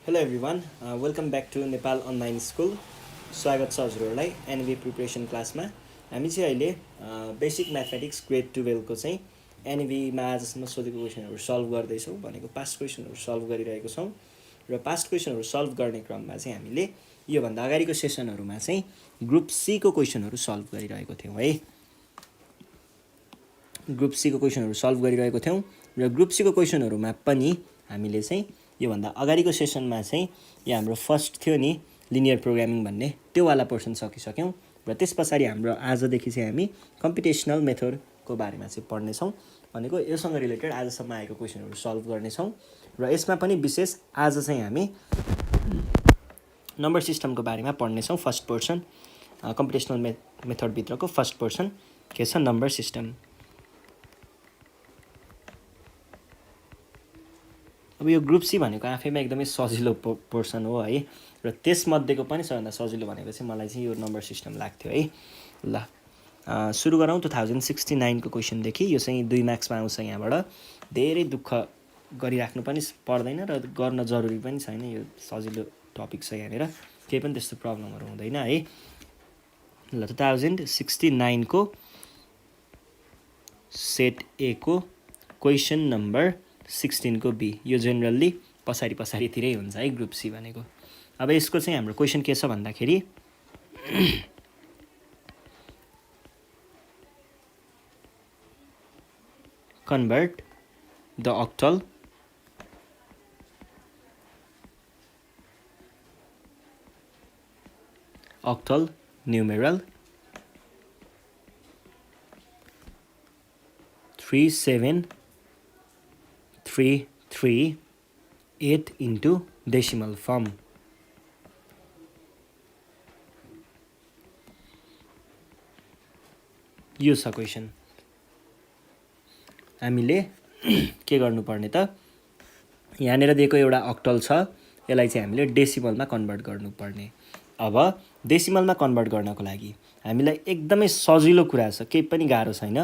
Hello everyone welcome back to Nepal online school. स्वागत छ हजुरहरूलाई एनबी प्रिपरेसन क्लासमा। हामी चाहिँ अहिले बेसिक म्याथमेटिक्स ग्रेड 12को चाहिँ एनबीमा आजसम्म सोधेको क्वेसनहरू सल्भ गर्दैछौँ, भनेको पास्ट क्वेसनहरू सल्भ गरिरहेको छौँ। र पास्ट क्वेसनहरू सल्भ गर्ने क्रममा चाहिँ हामीले योभन्दा अगाडिको सेसनहरूमा चाहिँ ग्रुप सीको क्वेसनहरू सल्भ गरिरहेको थियौँ है। ग्रुप सीको क्वेसनहरू सल्भ गरिरहेको थियौँ र ग्रुप सीको क्वेसनहरूमा पनि हामीले चाहिँ योभन्दा अगाडिको सेसनमा चाहिँ यो हाम्रो फर्स्ट थियो नि लिनियर प्रोग्रामिङ भन्ने त्योवाला पोर्सन सकिसक्यौँ। र त्यस पछाडि हाम्रो आजदेखि चाहिँ हामी कम्पिटेसनल मेथडको बारेमा चाहिँ पढ्नेछौँ, भनेको योसँग रिलेटेड आजसम्म आएको क्वेसनहरू सल्भ गर्नेछौँ। र यसमा पनि विशेष आज चाहिँ हामी नम्बर सिस्टमको बारेमा पढ्नेछौँ। First portion computational मेथडभित्रको first portion के छ, नम्बर सिस्टम। अब यो ग्रुप सी भनेको आफैमा एकदमै सजिलो पोर्सन हो है, र त्यसमध्येको पनि सबभन्दा सजिलो भनेको चाहिँ मलाई चाहिँ यो नम्बर सिस्टम लाग्थ्यो है। ल सुरु गरौँ 2069को क्वेसनदेखि। यो चाहिँ 2 मार्क्समा आउँछ। यहाँबाट धेरै दुःख गरिराख्नु पनि पर्दैन र गर्न जरुरी पनि छैन, यो सजिलो टपिक छ यहाँनिर, केही पनि त्यस्तो प्रब्लमहरू हुँदैन है। ल 2069को सेट ए को क्वेसन नम्बर 16 को बी। यो जेनरली पछाडितिरै हुन्छ है ग्रुप सी भनेको। अब यसको चाहिँ हाम्रो क्वेसन के छ भन्दाखेरि convert the octal numeral 37338 into decimal form। यो छ क्वेसन। हामीले के गर्नुपर्ने त, यहाँनिर दिएको एउटा अक्टल छ, यसलाई चाहिँ हामीले डेसिमलमा कन्भर्ट गर्नुपर्ने। अब डेसिमलमा कन्भर्ट गर्नको लागि हामीलाई एकदमै सजिलो कुरा छ, केही पनि गाह्रो छैन।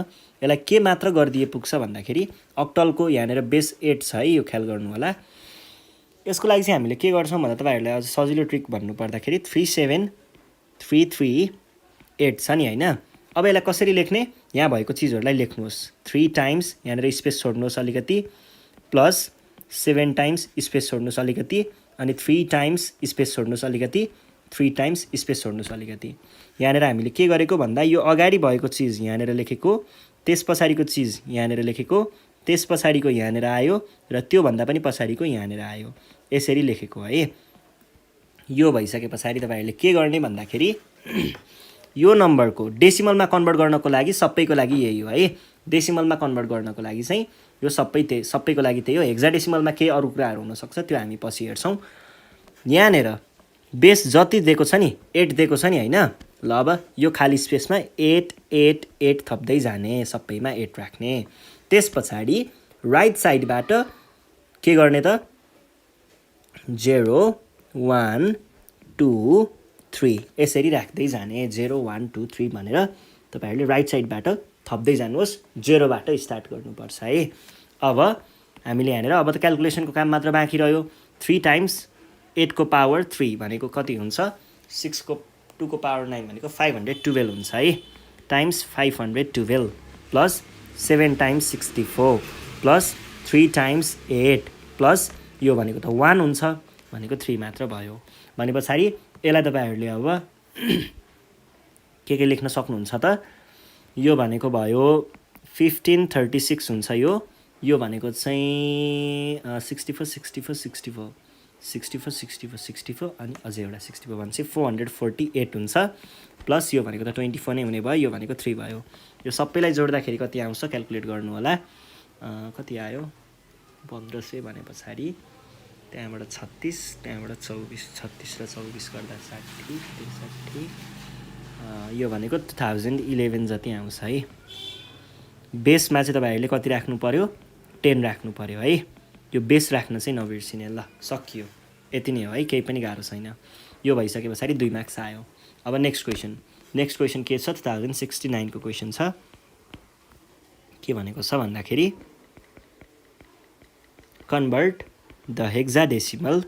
यसलाई के मात्र गरिदिए पुग्छ भन्दाखेरि अक्टलको यहाँनिर बेस 8 छ है, यो ख्याल गर्नु होला। यसको लागि चाहिँ हामीले के गर्छौँ भन्दा तपाईँहरूलाई अझ सजिलो ट्रिक भन्नुपर्दाखेरि 37338 छ नि होइन। अब यसलाई कसरी लेख्ने, यहाँ भएको चिजहरूलाई लेख्नुहोस्। 3 टाइम्स यहाँनिर स्पेस छोड्नुहोस् अलिकति, प्लस 7 टाइम्स स्पेस छोड्नुहोस् अलिकति, अनि 3 टाइम्स स्पेस छोड्नुहोस् अलिकति, 3 टाइम्स स्पेस छोड्नुहोस् अलिकति। यहाँनिर हामीले के गरेको भन्दा यो अगाडि भएको चिज यहाँनिर लेखेको, त्यस पछाडिको चिज यहाँनिर लेखेको, त्यस पछाडिको यहाँनिर आयो, र त्योभन्दा पनि पछाडिको यहाँनिर आयो, यसरी लेखेको है। यो भइसके पछाडि तपाईँहरूले के गर्ने भन्दाखेरि यो नम्बरको डेसिमलमा कन्भर्ट गर्नको लागि सबैको लागि यही हो है। डेसिमलमा कन्भर्ट गर्नको लागि चाहिँ यो सबैको लागि त्यही हो। हेक्साडेसिमलमा केही अरू कुराहरू हुनसक्छ, त्यो हामी पछि हेर्छौँ। यहाँनिर बेस जति दिएको छ नि 8 दिएको छ नि होइन। ल अब यो खाली स्पेसमा 8 थप्दै जाने, सबैमा 8 राख्ने। त्यस पछाडि राइट साइडबाट के गर्ने त, 0 1 2 3 यसरी राख्दै जाने। 0 1 2 3 भनेर तपाईँहरूले राइट साइडबाट थप्दै जानुहोस्, 0बाट स्टार्ट गर्नुपर्छ है। अब हामीले यहाँनिर अब त क्यालकुलेसनको काम मात्र बाँकी रह्यो। 3 टाइम्स 8 को पावर 3 भनेको कति हुन्छ, 6 को 2 को पावर 9 भनेको 512 हुन्छ है, times 512 plus 7 times 64 plus 3 times 8 plus यो भनेको त 1 हुन्छ, भनेको 3 मात्र भयो। भने पछाडि यसलाई तपाईँहरूले अब के लेख्न सक्नुहुन्छ त, यो भनेको भयो 1536 हुन्छ। यो भनेको चाहिँ 64 अनि अझै एउटा 64 भने चाहिँ 448 हुन्छ, प्लस यो भनेको त 24 नै हुने भयो, यो भनेको 3 भयो। यो सबैलाई जोड्दाखेरि कति आउँछ क्यालकुलेट गर्नु होला। कति आयो 1500 भने पछाडि त्यहाँबाट 36, त्यहाँबाट 24, 36 र 24 गर्दा 60 63, यो भनेको 2011 जति आउँछ है। बेसमा चाहिँ तपाईँहरूले कति राख्नु पर्यो, 10 राख्नु पर्यो है। यो बेस राख्न चाहिँ नबिर्सिने। ल सकियो, यति नै हो है, केही पनि गाह्रो छैन। यो भइसके पछाडि 2 मार्क्स आयो। अब नेक्स्ट क्वेसन के छ, 2069को क्वेसन छ। के भनेको छ भन्दाखेरि convert the hexadecimal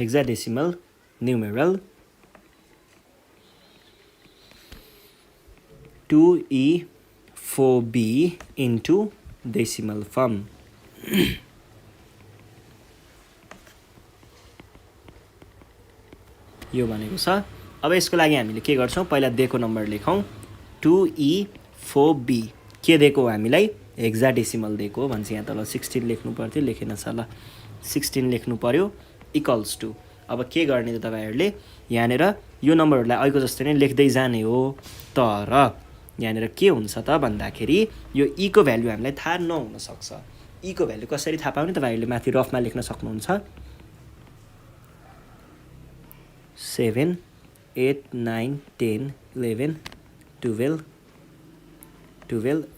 hexadecimal numeral 2E4B into decimal form. यो भनेको छ। अब यसको लागि हामीले के गर्छौँ, पहिला दिएको नम्बर लेखौँ 2E4B। के दिएको हामीलाई हेक्साडेसिमल दिएको भन्छ। यहाँ तल 16 लेख्नु पर्थ्यो, लेखेन छ ल, 16 लेख्नु पर्यो इक्वल्स टु। अब के गर्ने त तपाईँहरूले यहाँनिर यो नम्बरहरूलाई अहिलेको जस्तै नै लेख्दै जाने हो। तर यहाँनिर के हुन्छ त भन्दाखेरि यो ईको भ्याल्यु हामीलाई थाहा नहुनसक्छ। ईको भ्याल्यु कसरी थाहा पाउने तपाईँहरूले माथि रफमा लेख्न सक्नुहुन्छ। 7 8 9 10 11 12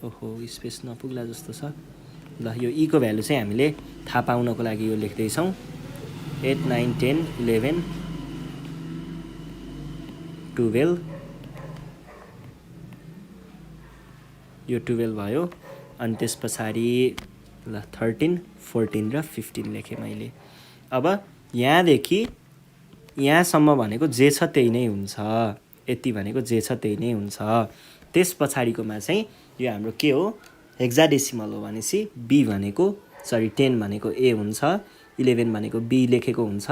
ओहो स्पेस नपुग्ला जस्तो छ ल। यो ईको भ्यालु चाहिँ हामीले थाहा पाउनको लागि यो लेख्दैछौँ 8 9 10 11 12 यो 12 भयो। अनि त्यस पछाडि ल 13 14 र 15 लेखेँ मैले। अब यहाँदेखि यहाँसम्म भनेको जे छ त्यही नै हुन्छ। यति भनेको जे छ त्यही नै हुन्छ। त्यस पछाडिकोमा चाहिँ यो हाम्रो के हो, हेक्साडेसिमल हो भनेपछि बी भनेको 10 भनेको ए हुन्छ, 11 भनेको बी लेखेको हुन्छ,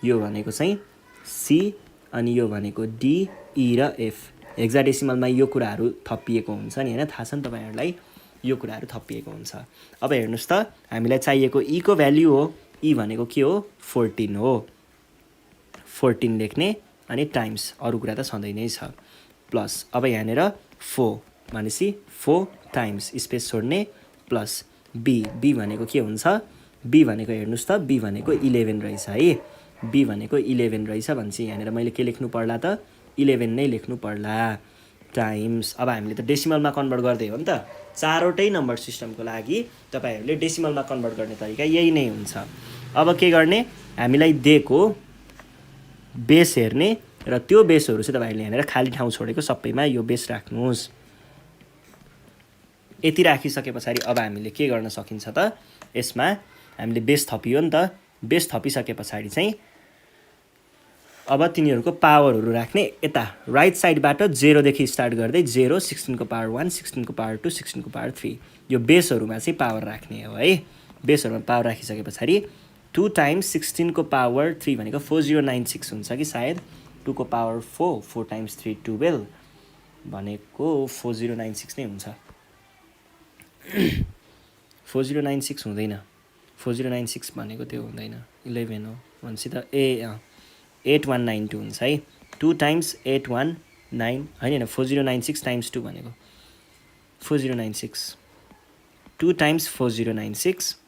यो भनेको चाहिँ सी, अनि यो भनेको डी, ई र एफ। हेक्साडेसिमलमा यो कुराहरू थपिएको हुन्छ नि होइन, थाहा छ नि तपाईँहरूलाई, यो कुराहरू थपिएको हुन्छ। अब हेर्नुहोस् त, हामीलाई चाहिएको ईको भ्याल्यु हो, ई भनेको के हो 14 हो, 14 लेख्ने अनि टाइम्स, अरू कुरा त सधैँ नै छ, प्लस अब यहाँनिर 4 भनेपछि 4 टाइम्स स्पेस छोड्ने प्लस बी, बी भनेको के हुन्छ, बी भनेको हेर्नुहोस् त, बी भनेको 11 रहेछ है, बी भनेको 11 रहेछ भनेपछि यहाँनिर मैले के लेख्नु पर्ला त 11 नै लेख्नु पर्ला टाइम्स। अब हामीले त डेसिमलमा कन्भर्ट गर्दै हो नि त, चारवटै नम्बर सिस्टमको लागि तपाईँहरूले डेसिमलमा कन्भर्ट गर्ने तरिका यही नै हुन्छ। अब के गर्ने, हामीलाई दिएको बेस हेर्ने र त्यो बेसहरू चाहिँ तपाईँहरूले यहाँनिर खाली ठाउँ छोडेको सबैमा यो बेस राख्नुहोस्। यति राखिसके पछाडि अब हामीले के गर्न सकिन्छ त, यसमा हामीले बेस थपियो नि त, बेस थपिसके पछाडि चाहिँ अब तिनीहरूको पावरहरू राख्ने। यता राइट साइडबाट 0 देखि स्टार्ट गर्दै 0, 16 को पावर 1, 16 को पावर 2, 16 को पावर 3, यो बेसहरूमा चाहिँ पावर राख्ने हो है। बेसहरूमा पावर राखिसके पछाडि 2 टाइम्स 16 को पावर 3 भनेको 4096 हुन्छ कि सायद, 2 को पावर 4, 4 टाइम्स 3 12 भनेको 4096 नै हुन्छ। 4096 हुँदैन, 4096 भनेको त्यो हुँदैन, 11 हो भनेपछि त 8192 हुन्छ है। 2 टाइम्स 819 होइन, 4096 टाइम्स 2 भनेको 4096, 2 times 4096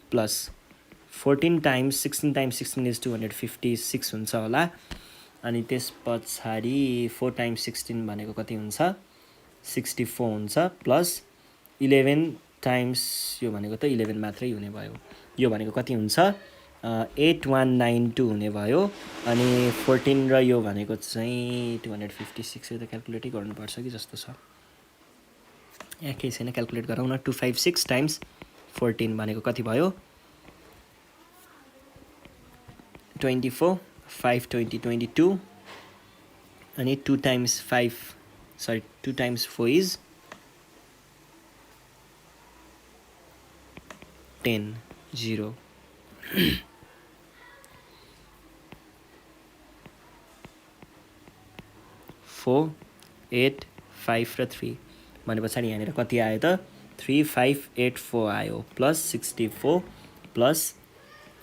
plus 14 times 16 times 16 is 256 हुन्छ होला। अनि त्यस पछाडि 4 टाइम्स 16 भनेको कति हुन्छ 64 हुन्छ, प्लस 11 टाइम्स यो भनेको त 11 मात्रै हुने भयो, यो भनेको कति हुन्छ 8192 हुने भयो। अनि 14 र यो भनेको चाहिँ 256, यो त क्यालकुलेटै गर्नुपर्छ कि जस्तो छ, यहाँ केही छैन, क्यालकुलेट गरौँ न। 256 टाइम्स 14 भनेको कति भयो 24, 5 20 22, अनि 2 टाइम्स 4 इज 10 0 4 8 5 र 3 भने पछाडि यहाँनिर कति आयो त 3584 आयो, प्लस 64 प्लस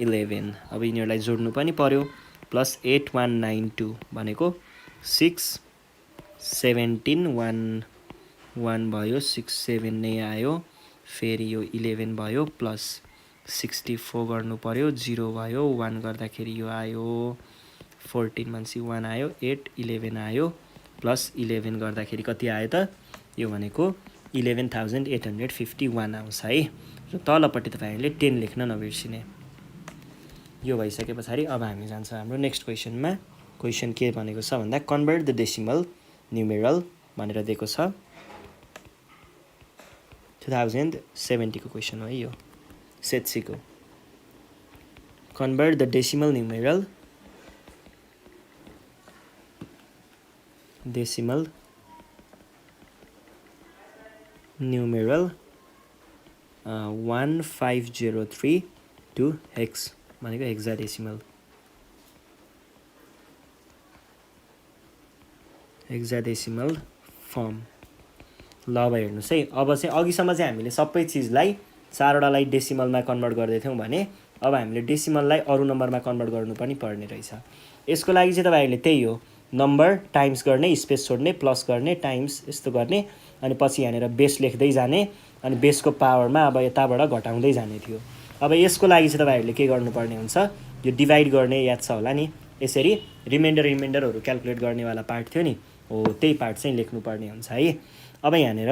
11। अब यिनीहरूलाई जोड्नु पनि पर्यो, प्लस 8192 भनेको 61711 भयो, 67 नै आयो, फेरि यो 11 भयो, प्लस 64 गर्नु पर्यो, 0 भयो, 1 गर्दाखेरि यो आयो 14 मान्छे 1 आयो, 8 11 आयो, प्लस 11 गर्दाखेरि कति आयो त, यो भनेको 11851 आउँछ है। र तलपट्टि तपाईँहरूले 10 लेख्न नबिर्सिने। यो भइसके पछाडि अब हामी जान्छौँ हाम्रो नेक्स्ट क्वेसनमा। क्वेसन के भनेको छ भन्दा कन्भर्ट द डेसिमल न्युमेरल भनेर दिएको छ। 2070 को क्वेसन हो है यो, सेटसीको। Convert the decimal numeral numeral 1503 to hex भनेको हेक्साडेसिमल फर्म। ल अब हेर्नुहोस् है, अब चाहिँ अघिसम्म चाहिँ हामीले सबै चिजलाई चारवटालाई डेसिमलमा कन्भर्ट गर्दै थियौँ भने अब हामीले डेसिमललाई अरू नम्बरमा कन्भर्ट गर्नु पनि पर्ने रहेछ। यसको लागि चाहिँ तपाईँहरूले त्यही हो, नम्बर टाइम्स गर्ने, स्पेस छोड्ने, प्लस गर्ने, टाइम्स यस्तो गर्ने, अनि पछि यहाँनिर बेस लेख्दै जाने, अनि बेसको पावरमा अब यताबाट घटाउँदै जाने थियो। अब यसको लागि चाहिँ तपाईँहरूले के गर्नुपर्ने हुन्छ, यो डिभाइड गर्ने याद छ होला नि, यसरी रिमाइन्डरहरू क्यालकुलेट गर्नेवाला पार्ट थियो नि, हो त्यही पार्ट चाहिँ लेख्नुपर्ने हुन्छ है। अब यहाँनिर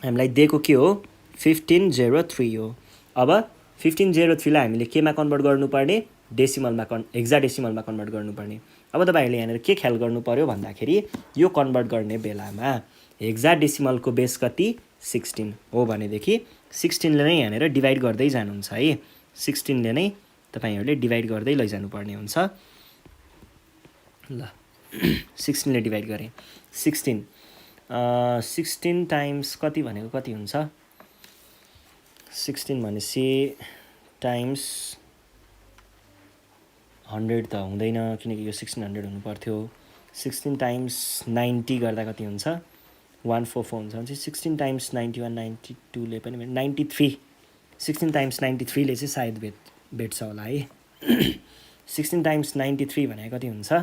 हामीलाई दिएको के हो, 1503 हो। अब 1503लाई हामीले केमा कन्भर्ट गर्नुपर्ने, डेसिमलमा हेक्साडेसिमलमा कन्भर्ट गर्नुपर्ने। अब तपाईँहरूले यहाँनिर के ख्याल गर्नु पर्यो भन्दाखेरि यो कन्भर्ट गर्ने बेलामा हेक्साडेसिमलको बेस कति 16 हो भनेदेखि 16ले नै यहाँनिर डिभाइड गर्दै जानुहुन्छ है। 16ले नै तपाईँहरूले डिभाइड गर्दै लैजानुपर्ने हुन्छ। ल 16ले डिभाइड गरेँ, 16 टाइम्स कति भनेको कति हुन्छ, 16 भनेपछि टाइम्स 100 त हुँदैन किनकि यो 1600 हुनु पर्थ्यो। 16 टाइम्स 90 गर्दा कति हुन्छ, 144 हुन्छ भने 16 टाइम्स 91 92ले पनि 93, 16 टाइम्स 93ले चाहिँ सायद भेट्छ होला है। 16 टाइम्स 93 भनेको कति हुन्छ,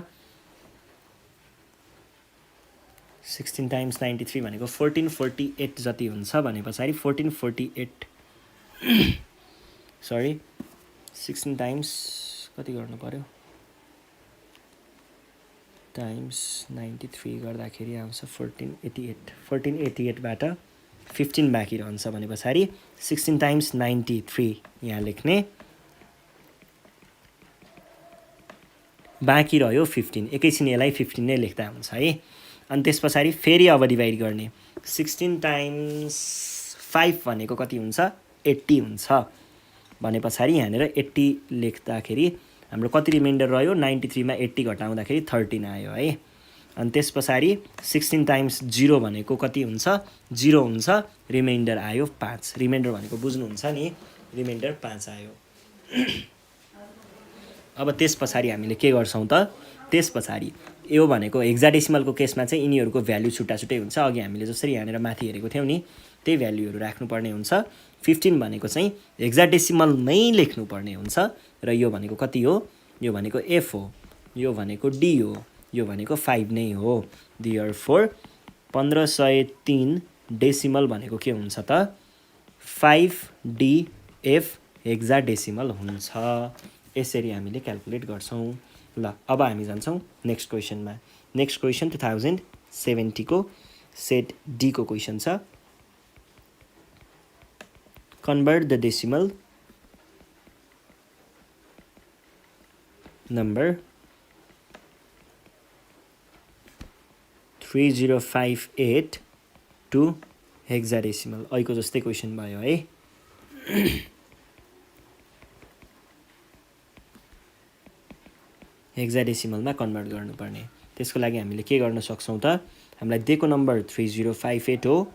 16 टाइम्स 93 भनेको 1448 जति हुन्छ भने पछाडि 1448 सरी 16 टाइम्स कति गर्नु पर्यो, टाइम्स 93 गर्दाखेरि आउँछ 1488, 1488बाट 15 बाँकी रहन्छ भने पछाडि 16 टाइम्स 93 यहाँ लेख्ने, बाँकी रह्यो 15, एकैछिन यसलाई 15 नै लेख्दा हुन्छ है। अनि त्यस पछाडि फेरि अब डिभाइड गर्ने, 16 टाइम्स 5 भनेको कति हुन्छ, 80 हुन्छ भने पछाडि यहाँनिर 80 लेख्दाखेरि हाम्रो कति रिमाइन्डर रह्यो, 93 मा 80 घटाउँदाखेरि 13 आयो है। अनि त्यस पछाडि 16 टाइम्स 0 भनेको कति हुन्छ, 0 हुन्छ, रिमाइन्डर आयो 5, रिमाइन्डर भनेको बुझ्नुहुन्छ नि, रिमाइन्डर 5 आयो। अब त्यस पछाडि हामीले के गर्छौँ त, त्यस पछाडि यो भनेको हेक्साडेसिमलको केसमा चाहिँ यिनीहरूको भ्याल्यु छुट्टा छुट्टै हुन्छ। अघि हामीले जसरी यहाँनिर माथि हेरेको थियौँ नि त्यही भ्याल्युहरू राख्नुपर्ने हुन्छ। 15 भनेको चाहिँ हेक्साडेसिमलमै लेख्नुपर्ने हुन्छ र यो भनेको कति हो, यो भनेको एफ हो, यो भनेको डी हो, यो भनेको 5 नै हो। देयरफोर 1503 डेसिमल भनेको के हुन्छ त, 5DF हेक्साडेसिमल हुन्छ। यसरी हामीले क्यालकुलेट गर्छौँ। ल अब हामी जान्छौँ नेक्स्ट क्वेसनमा। नेक्स्ट क्वेसन 2070 को सेट डी को क्वेसन छ। Convert the decimal number 3058 to hexadecimal. अहिलेको जस्तै क्वेसन भयो है। हेक्साडेसिमलमा कन्भर्ट गर्नुपर्ने। त्यसको लागि हामीले के गर्न सक्छौँ त, हामीलाई दिएको नम्बर 3058 हो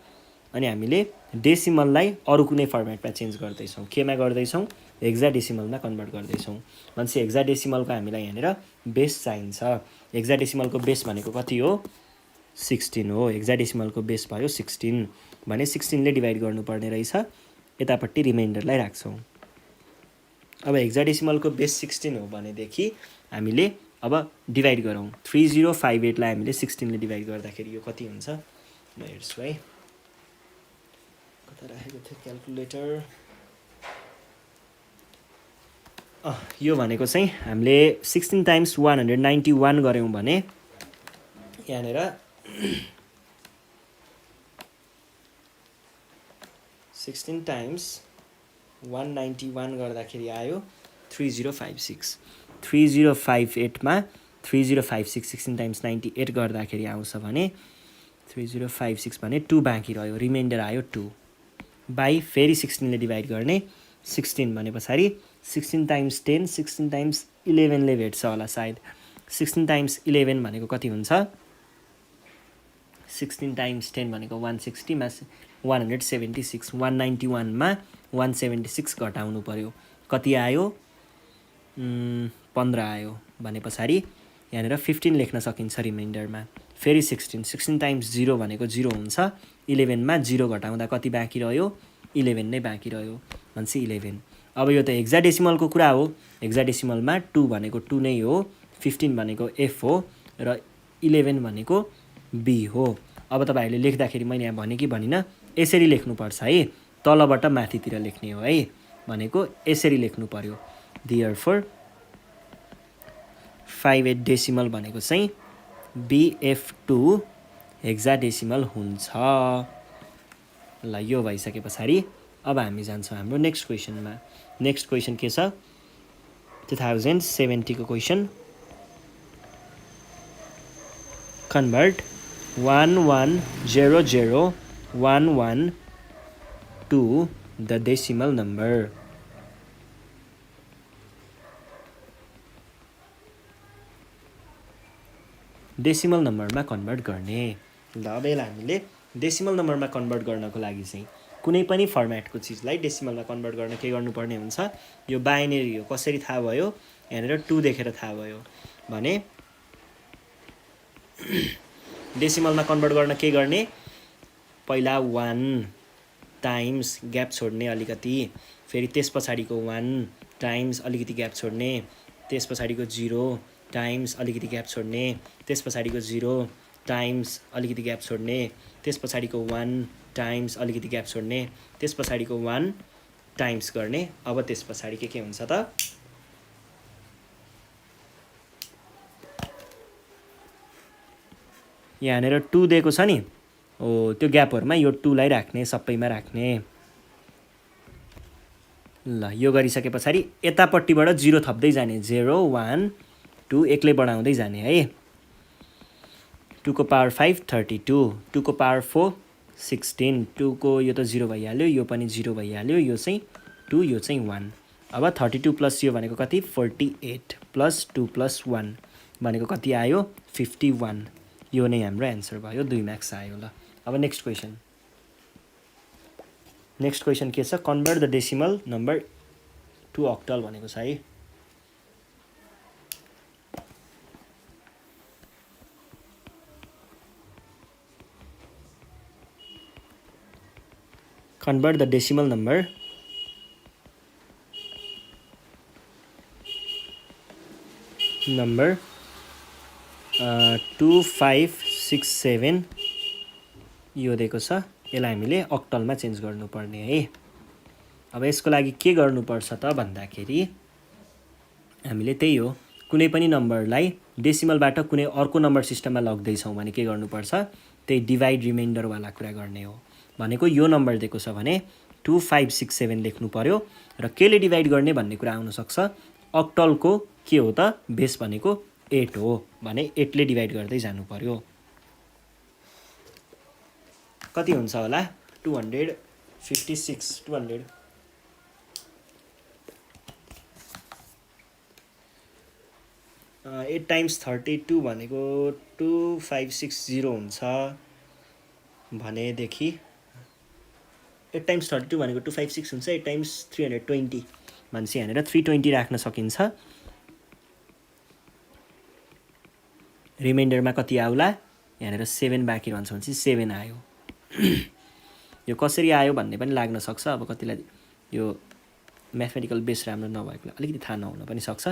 अनि हामीले डेसिमललाई अरू कुनै फर्मेटमा चेन्ज गर्दैछौँ। केमा गर्दैछौँ, हेक्साडेसिमलमा कन्भर्ट गर्दैछौँ। भनेपछि हेक्साडेसिमलको हामीलाई यहाँनिर बेस चाहिन्छ। हेक्साडेसिमलको बेस भनेको कति हो, 16 हो। हेक्साडेसिमलको बेस भयो 16 भने 16ले डिभाइड गर्नुपर्ने रहेछ। यतापट्टि रिमाइन्डरलाई राख्छौँ। अब हेक्साडेसिमलको बेस 16 हो भनेदेखि हामीले अब डिभाइड गरौँ। 3058लाई हामीले 16ले डिभाइड गर्दाखेरि यो कति हुन्छ, म हेर्छु है, कता राखेको थियो क्यालकुलेटर। यो भनेको चाहिँ हामीले 16 टाइम्स 191 गऱ्यौँ भने यहाँनिर 16 टाइम्स 191 गर्दाखेरि आयो 3056। 3058मा 3056 16 टाइम्स 98 गर्दाखेरि आउँछ भने 3056 भने 2 बाँकी रह्यो, रिमाइन्डर आयो 2 बाई फेरि 16ले डिभाइड गर्ने 16 भने पछाडि 16 टाइम्स 10, 16 टाइम्स 11ले भेट्छ होला सायद। 16 टाइम्स 11 भनेको कति हुन्छ? 16 टाइम्स 10 भनेको 160 मा 176, 191 मा 176 घटाउनु पर्यो। कति आयो? 15 आयो भने पछाडि यहाँनिर 15 लेख्न सकिन्छ रिमाइन्डरमा। फेरि 16 टाइम्स 0 भनेको 0 हुन्छ। 11 मा 0 घटाउँदा कति बाँकी रह्यो? 11 नै बाँकी रह्यो, भनेपछि 11। अब यो त हेक्साडेसिमलको कुरा हो। हेक्साडेसिमलमा 2 भनेको 2 नै हो, 15 भनेको F हो र 11 भनेको B हो। अब तपाईँहरूले लेख्दाखेरि मैले यहाँ भने कि भनिनँ, यसरी लेख्नुपर्छ है, तलबाट माथितिर लेख्ने हो है, भनेको यसरी लेख्नु पर्यो। देयरफोर 58 डेसिमल भनेको चाहिँ BF2 हेक्साडेसिमल हुन्छ। ल यो भइसके पछाडि अब हामी जान्छौँ हाम्रो नेक्स्ट क्वेसनमा। नेक्स्ट क्वेसन के छ? 2070 को question. Convert 110011 to the decimal number. Decimal नम्बरमा कन्भर्ट गर्ने। ल अब यसलाई हामीले डेसिमल नम्बरमा कन्भर्ट गर्नको लागि चाहिँ कुनै पनि फर्मेटको चिजलाई डेसिमलमा कन्भर्ट गर्न के गर्नुपर्ने हुन्छ? यो बाइनेरी हो, कसरी थाहा भयो? यहाँनिर 2 देखेर थाहा भयो भने डेसिमलमा कन्भर्ट गर्न के गर्ने? पहिला 1 टाइम्स ग्याप छोड्ने अलिकति, फेरि त्यस पछाडिको 1 टाइम्स अलिकति ग्याप छोड्ने, त्यस पछाडिको 0 टाइम्स अलिकति ग्याप छोड्ने, त्यस पछाडिको 0 टाइम्स अलिकति ग्याप छोड्ने, त्यस पछाडिको 1 टाइम्स अलिकति ग्याप छोड्ने, त्यस पछाडिको 1 टाइम्स गर्ने। अब त्यस पछाडि के हुन्छ त? यहाँनिर 2 दिएको छ नि, हो त्यो ग्यापहरुमा यो 2 लाई राख्ने, सबैमा राख्ने। ल यो गरिसके पछाडि यतापट्टिबाट 0 थप्दै जाने, 0 1 2 एक्लै बढाउँदै जाने है। 2 को पावर 5 32, 2 को पावर 4 16, 2 को यो त 0 भइहाल्यो, यो पनि 0 भइहाल्यो, यो चाहिँ 2, यो चाहिँ 1। अब 32 प्लस यो भनेको कति? 48 प्लस 2 प्लस 1 भनेको कति आयो? 51। यो नै हाम्रो एन्सर भयो, 2 मार्क्स आयो। ल अब नेक्स्ट क्वेसन। नेक्स्ट क्वेसन के छ? Convert the decimal number to octal भनेको छ है। Convert the decimal number number 2567 यो दिएको छ, यसलाई हामीले अक्टलमा चेन्ज गर्नुपर्ने है। अब यसको लागि के गर्नुपर्छ त भन्दाखेरि हामीले त्यही हो, कुनै पनि नम्बरलाई डेसिमलबाट कुनै अर्को नम्बर सिस्टममा लग्दैछौँ भने के गर्नुपर्छ? त्यही डिभाइड रिमाइन्डरवाला कुरा गर्ने हो। भनेको यो नम्बर दिएको छ भने 2567 लेख्नु पर्यो र केले डिभाइड गर्ने भन्ने कुरा आउन सक्छ। अक्टलको के हो त? बेस भनेको 8 हो भने 8 ले डिभाइड गर्दै जानु पर्यो। कति हुन्छ होला? 256 200 8 टाइम्स 32 भनेको 2560 हुन्छ भनेदेखि 8 टाइम्स 32 भनेको 256 हुन्छ। 8 टाइम्स 320 भनेपछि यहाँनिर 320 राख्न सकिन्छ। रिमाइन्डरमा कति आउला? यहाँनिर 7 बाँकी रहन्छ भनेपछि 7 आयो। यो कसरी आयो भन्ने पनि लाग्न सक्छ। अब कतिलाई यो म्याथमेटिकल बेस राम्रो नभएकोले अलिकति थाहा नहुन पनि सक्छ।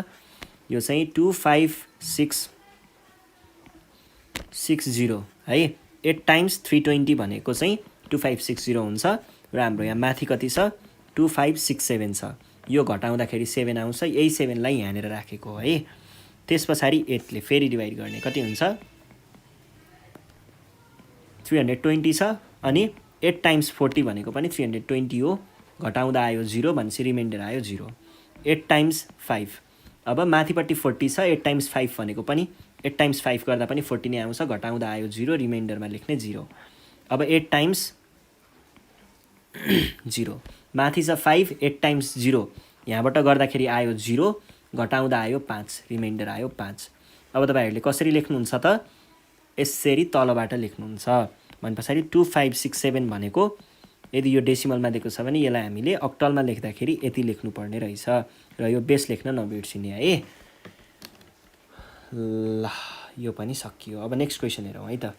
यो चाहिँ 25660 है। 8 टाइम्स 320 भनेको चाहिँ 2560 हुन्छ र हाम्रो यहाँ माथि कति छ? 2567 छ। यो घटाउँदाखेरि 7 आउँछ, यही 7 लाई यहाँनिर राखेको है। त्यस पछाडि 8 ले फेरि डिभाइड गर्ने, कति हुन्छ? 320 छ अनि 8 टाइम्स 40 भनेको पनि 320 हो, घटाउँदा आयो 0 भनेपछि रिमाइन्डर आयो 0। 8 टाइम्स 5, अब माथिपट्टि 40 छ, 8 टाइम्स 5 भनेको पनि 8 टाइम्स 5 गर्दा पनि 40 नै आउँछ, घटाउँदा आयो 0, रिमाइन्डरमा लेख्ने 0। अब 8 टाइम्स 0 माथि छ 5, 8 टाइम्स 0 यहाँबाट गर्दाखेरि आयो 0, घटाउँदा आयो 5, रिमाइन्डर आयो 5। अब तपाईँहरूले कसरी लेख्नुहुन्छ त? यसरी तलबाट लेख्नुहुन्छ। भने पछाडि 2 5 6 7 भनेको यदि यो डेसिमलमा दिएको छ भने यसलाई हामीले अक्टलमा लेख्दाखेरि यति लेख्नुपर्ने रहेछ र यो बेस लेख्न नबिर्सिने है। ल यो पनि सकियो। अब नेक्स्ट क्वेसन हेरौँ है त।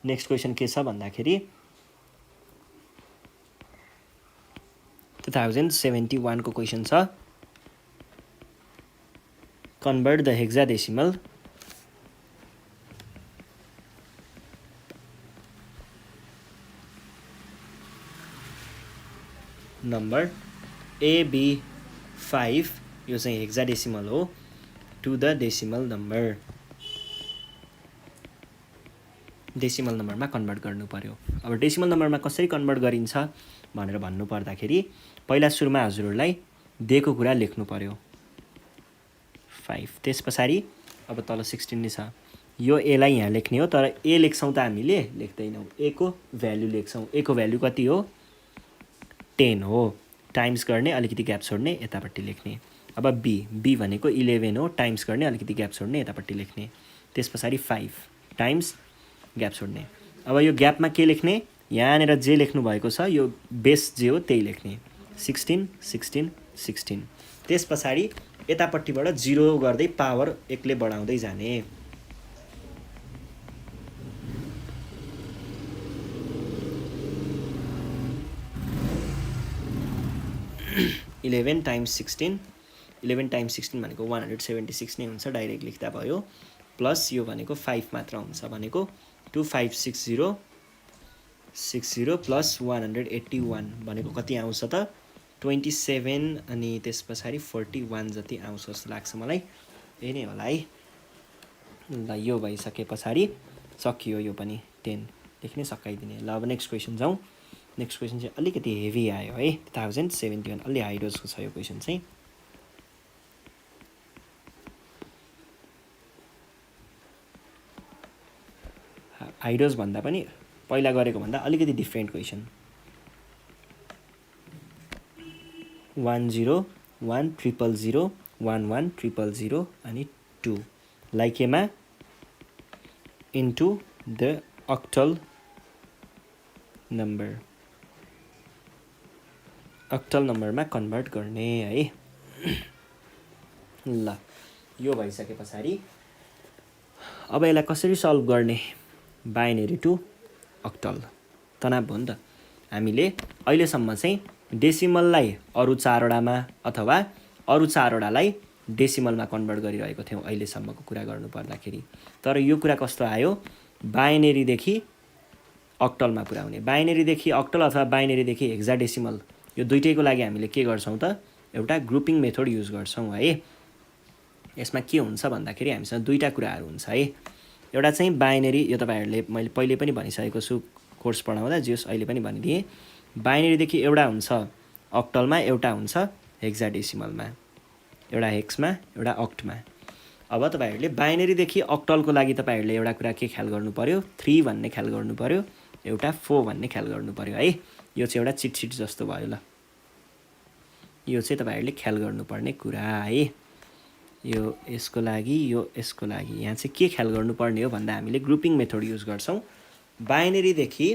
नेक्स्ट क्वेसन के छ भन्दाखेरि 2071 को क्वेसन छ। Convert the hexadecimal number AB5, यो चाहिँ हेक्साडेसिमल हो, to the decimal number. Decimal नम्बरमा कन्भर्ट गर्नु पर्यो। अब डेसिमल नम्बरमा कसरी कन्भर्ट गरिन्छ भनेर भन्नु पर्दाखेरि पहिला सुरुमा हजुरहरूलाई दिएको कुरा लेख्नु पर्यो 5। त्यस पछाडि अब तल 16 नै छ। यो ए लाई यहाँ लेख्ने हो, तर ए लेख्छौँ त हामीले लेख्दैनौँ। ए को भ्यालु लेख्छौँ। ए को भ्यालु कति हो? 10 हो। टाइम्स गर्ने, अलिकति ग्याप छोड्ने, यतापट्टि लेख्ने। अब बी भनेको 11 हो, टाइम्स गर्ने, अलिकति ग्याप छोड्ने, यतापट्टि लेख्ने। त्यस पछाडि 5 टाइम्स ग्याप छोड्ने। अब यो ग्यापमा के लेख्ने? यहाँनिर जे लेख्नु भएको छ यो बेस जे हो त्यही लेख्ने। 16 16 16। त्यस पछाडि यतापट्टिबाट 0 गर्दै पावर 1 ले बढाउँदै जाने। 11 टाइम्स 16, 11 टाइम्स 16 भनेको 176 नै हुन्छ, डाइरेक्ट लेख्दा भयो। प्लस यो भनेको 5 मात्र हुन्छ, भनेको 2560 60 प्लस 181 भनेको कति आउँछ त? 27 अनि त्यस पछाडि 41 जति आउँछ जस्तो लाग्छ मलाई। यही नै होला है। ल यो भइसके पछाडि सकियो। यो पनि 10 लेख्ने सकाइदिने। ल अब नेक्स्ट क्वेसन जाउँ। नेक्स्ट क्वेसन चाहिँ अलिकति हेभी आयो है। 2071 अलि हाई डोजको छ यो क्वेसन चाहिँ। हाई डोज भन्दा पनि पहिला गरेको भन्दा अलिकति डिफ्रेन्ट क्वेसन। 101 000 11 000 अनि 2 लाइकेमा into the actual number. Actual नम्बरमा कन्भर्ट गर्ने है। ल यो भइसके पछाडि अब यसलाई कसरी सल्भ गर्ने? बाइनेरी टु अक्टल तनाव हो नि त। हामीले अहिलेसम्म चाहिँ डेसिमललाई अरू 4वटामा अथवा अरू 4वटालाई डेसिमलमा कन्भर्ट गरिरहेको थियौँ अहिलेसम्मको कुरा गर्नु पर्दाखेरि। तर यो कुरा कस्तो आयो? बाइनेरीदेखि अक्टलमा पुर्याउने। बाइनेरीदेखि अक्टल अथवा बाइनेरीदेखि हेक्साडेसिमल, यो दुइटैको लागि हामीले के गर्छौँ त? एउटा ग्रुपिङ मेथड युज गर्छौँ है। यसमा के हुन्छ भन्दाखेरि हामीसँग दुईटा कुराहरू हुन्छ है। एउटा चाहिँ बाइनेरी, यो तपाईँहरूले मैले पहिले पनि भनिसकेको छु कोर्स पढाउँदा, जेस अहिले पनि भनिदिएँ। बाइनेरीदेखि एउटा हुन्छ अक्टलमा, एउटा हुन्छ हेक्साडेसिमलमा, एउटा हेक्समा, एउटा अक्टमा। अब तपाईँहरूले बाइनेरीदेखि अक्टलको लागि तपाईँहरूले एउटा कुरा के ख्याल गर्नु पर्यो? 3 भन्ने ख्याल गर्नु पर्यो, एउटा 4 भन्ने ख्याल गर्नु पर्यो है। यो चाहिँ एउटा चिटसिट जस्तो भयो। ल यो चाहिँ तपाईँहरूले ख्याल गर्नुपर्ने कुरा है। यो यसको लागि, यो यसको लागि। यहाँ चाहिँ के ख्याल गर्नुपर्ने हो भन्दा हामीले ग्रुपिङ मेथड युज गर्छौँ। बाइनेरीदेखि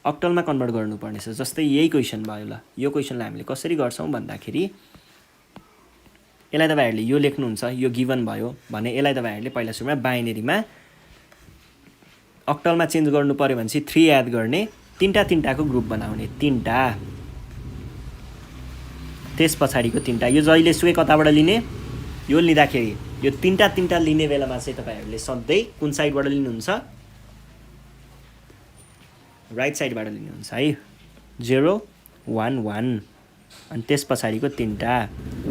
अक्टलमा कन्भर्ट गर्नुपर्ने छ। जस्तै यही क्वेसन भयो। ल यो क्वेसनलाई हामीले कसरी गर्छौँ भन्दाखेरि यसलाई तपाईँहरूले यो लेख्नुहुन्छ, यो गिभन भयो भने यसलाई तपाईँहरूले पहिला सुरुमा बाइनेरीमा अक्टलमा चेन्ज गर्नु पर्यो भने चाहिँ 3 एड गर्ने, तीनटाको ग्रुप बनाउने, 3टा। त्यस पछाडिको 3टा यो जहिले सुकै कताबाट लिने? यो लिँदाखेरि यो 3टा लिने बेलामा चाहिँ तपाईँहरूले सधैँ कुन साइडबाट लिनुहुन्छ? राइट साइडबाट लिनुहुन्छ है। 0 1 1 अनि त्यस पछाडिको 3टा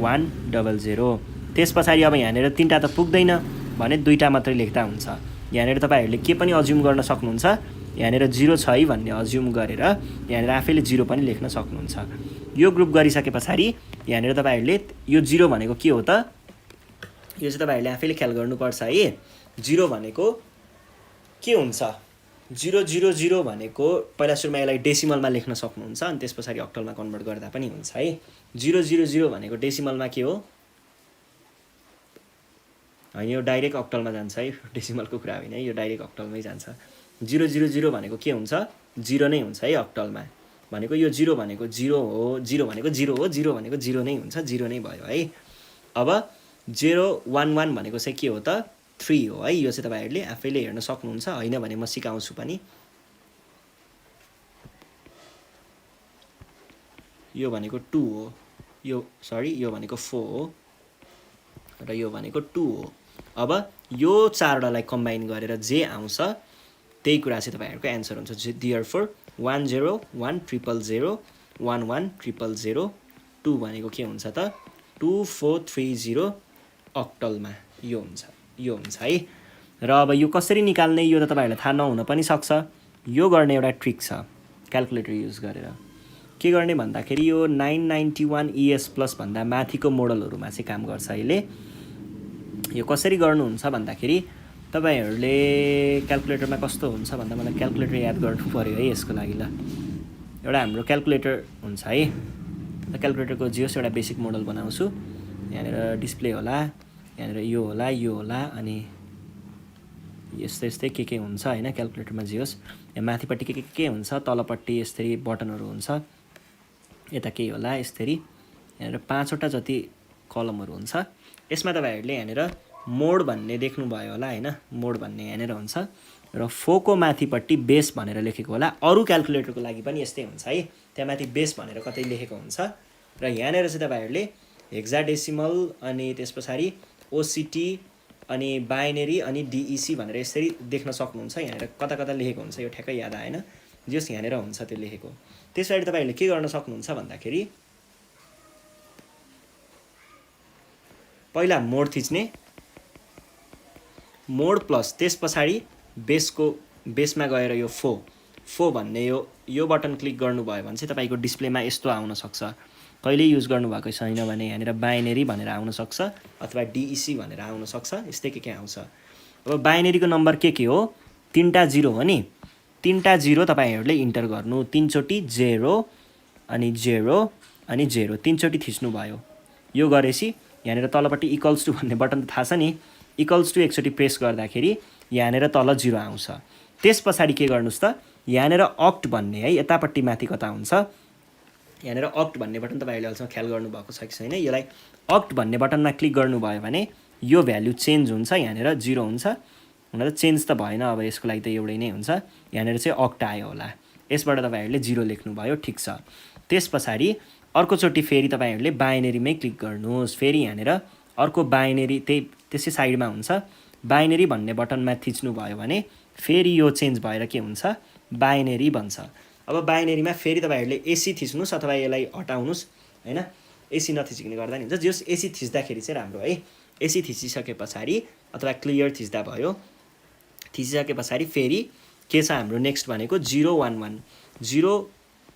1 0 0। त्यस पछाडि अब यहाँनिर 3टा त पुग्दैन भने 2टा मात्रै लेख्दा हुन्छ। यहाँनिर तपाईँहरूले के पनि अज्युम गर्न सक्नुहुन्छ, यहाँनिर 0 छ है भन्ने अज्युम गरेर यहाँनिर आफैले 0 पनि लेख्न सक्नुहुन्छ। यो ग्रुप गरिसके पछाडि यहाँनिर तपाईँहरूले यो 0 भनेको के हो त? यो चाहिँ तपाईँहरूले आफैले ख्याल गर्नुपर्छ है। 0 भनेको के हुन्छ, 000 भनेको पहिला सुरुमा यसलाई डेसिमलमा लेख्न सक्नुहुन्छ अनि त्यस पछाडि अक्टलमा कन्भर्ट गर्दा पनि हुन्छ है। 000 भनेको डेसिमलमा के हो होइन, यो डाइरेक्ट अक्टलमा जान्छ है, डेसिमलको कुरा होइन है, यो डाइरेक्ट अक्टलमै जान्छ। 000 भनेको के हुन्छ, 0 नै हुन्छ है अक्टलमा, भनेको यो 0 भनेको 0 हो, 0 भनेको 0 हो, 0 भनेको 0 नै हुन्छ, 0 नै भयो है। अब 011 भनेको चाहिँ के हो त, 3 हो है। यो चाहिँ तपाईँहरूले आफैले हेर्न सक्नुहुन्छ, होइन भने म सिकाउँछु पनि। यो भनेको 2 हो, यो सरी यो भनेको 4 हो र यो भनेको 2 हो। अब यो चारवटालाई कम्बाइन गरेर जे आउँछ त्यही कुरा चाहिँ तपाईँहरूको एन्सर हुन्छ। देयरफोर 1010000 11000 2 भनेको के हुन्छ त 2430 अक्टलमा यो हुन्छ है। र अब यो कसरी निकाल्ने यो त तपाईँहरूलाई थाहा नहुन पनि सक्छ। यो गर्ने एउटा ट्रिक छ, क्याल्कुलेटर युज गरेर के गर्ने भन्दाखेरि यो 991 ES प्लस भन्दा माथिको मोडलहरूमा चाहिँ काम गर्छ अहिले। यो कसरी गर्नुहुन्छ भन्दाखेरि तपाईँहरूले क्याल्कुलेटरमा कस्तो हुन्छ भन्दा मलाई क्याल्कुलेटर याद गर्नु पऱ्यो है यसको लागि। ल एउटा हाम्रो क्याल्कुलेटर हुन्छ है, क्याल्कुलेटरको जियोस् एउटा बेसिक मोडल बनाउँछु। यहाँनिर डिस्प्ले होला, यहाँनिर यो होला अनि यस्तै के हुन्छ होइन क्याल्कुलेटरमा जियोस्। यहाँ माथिपट्टि के हुन्छ, तलपट्टि यसरी बटनहरू हुन्छ, यता केही होला यसरी। यहाँनिर 5वटा जति कलमहरू हुन्छ। यसमा तपाईँहरूले यहाँनिर मोड भन्ने देख्नुभयो होला होइन, मोड भन्ने यहाँनिर हुन्छ र 4 को माथिपट्टि बेस भनेर लेखेको होला। अरू क्याल्कुलेटरको लागि पनि यस्तै हुन्छ है, त्यहाँ माथि बेस भनेर कतै लेखेको हुन्छ र यहाँनिर चाहिँ तपाईँहरूले हेक्साडेसिमल अनि त्यस पछाडि ओसिटी अनि बाइनेरी अनि डिइसी भनेर यसरी देख्न सक्नुहुन्छ। यहाँनिर कता लेखेको हुन्छ यो ठ्याक्कै याद आएन, जस यहाँनिर हुन्छ त्यो लेखेको। त्यस पछाडि तपाईँहरूले के गर्न सक्नुहुन्छ भन्दाखेरि पहिला मोड थिच्ने, मोड प्लस त्यस पछाडि बेसमा गएर यो 4 भन्ने यो बटन क्लिक गर्नुभयो भने चाहिँ तपाईँको डिस्प्लेमा यस्तो आउन सक्छ। कहिले युज गर्नुभएको छैन भने यहाँनिर बाइनेरी भनेर आउन सक्छ अथवा डिइसी भनेर आउन सक्छ, यस्तै के आउँछ। अब बाइनेरीको नम्बर के हो, 3टा 0 हो नि, 3टा 0 तपाईँहरूले इन्टर गर्नु, 3 चोटि 0 अनि 0 अनि 0 3 चोटि थिच्नु भयो। यो गरेपछि यहाँनिर तलपट्टि इक्वल्स टु भन्ने बटन त थाहा छ नि, इक्वल्स टु एकचोटि प्रेस गर्दाखेरि यहाँनिर तल 0 आउँछ। त्यस पछाडि के गर्नुहोस् त, यहाँनिर अक्ट भन्ने है यतापट्टि माथि कता हुन्छ, यहाँनिर अक्ट भन्ने बटन तपाईँहरूले अहिलेसम्म ख्याल गर्नुभएको छ कि छैन, यसलाई अक्ट भन्ने बटनमा क्लिक गर्नुभयो भने यो भ्याल्यु चेन्ज हुन्छ, यहाँनिर 0 हुन्छ। हुन त चेन्ज त भएन, अब यसको लागि त एउटै नै हुन्छ, यहाँनिर चाहिँ अक्ट आयो होला, यसबाट तपाईँहरूले 0 लेख्नुभयो, ठिक छ। त्यस पछाडि अर्कोचोटि फेरि तपाईँहरूले बाइनेरीमै क्लिक गर्नुहोस्, फेरि यहाँनिर अर्को बाइनेरी त्यसै साइडमा हुन्छ, बाइनेरी भन्ने बटनमा थिच्नुभयो भने फेरि यो चेन्ज भएर के हुन्छ, बाइनेरी बन्छ। अब बाइनेरीमा फेरि तपाईँहरूले एसी थिच्नुहोस् अथवा यसलाई हटाउनुहोस् होइन, एसी नथिचिकने गर्दा नि हुन्छ, जस एसी थिच्दाखेरि चाहिँ राम्रो है। एसी थिचिसके पछाडि अथवा क्लियर थिच्दा भयो, थिचिसके पछाडि फेरि के छ हाम्रो नेक्स्ट भनेको